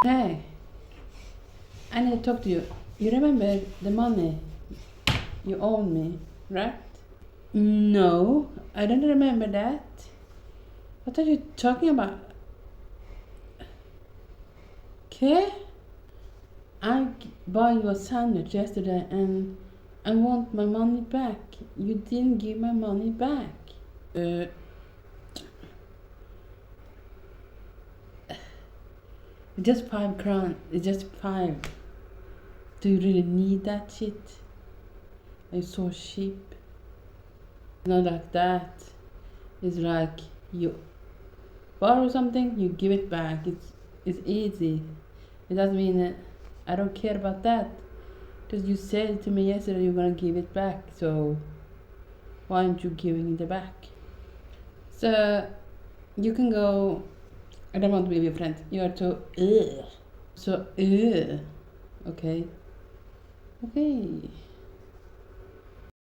Hey, I need to talk to you. You remember the money you owe me, right? No, I don't remember that. What are you talking about? Okay? Bought you a sandwich yesterday and I want my money back. You didn't give my money back. Uh, it's just 5 crown. It's just 5. Do you really need that shit? It's so cheap. Not like that. It's like you borrow something, you give it back. It's easy. It doesn't mean I don't care about that. Because you said to me yesterday you're gonna give it back. So why aren't you giving it back? So you can go. I don't want to be your friend. You are too. Ugh. So okay. Okay.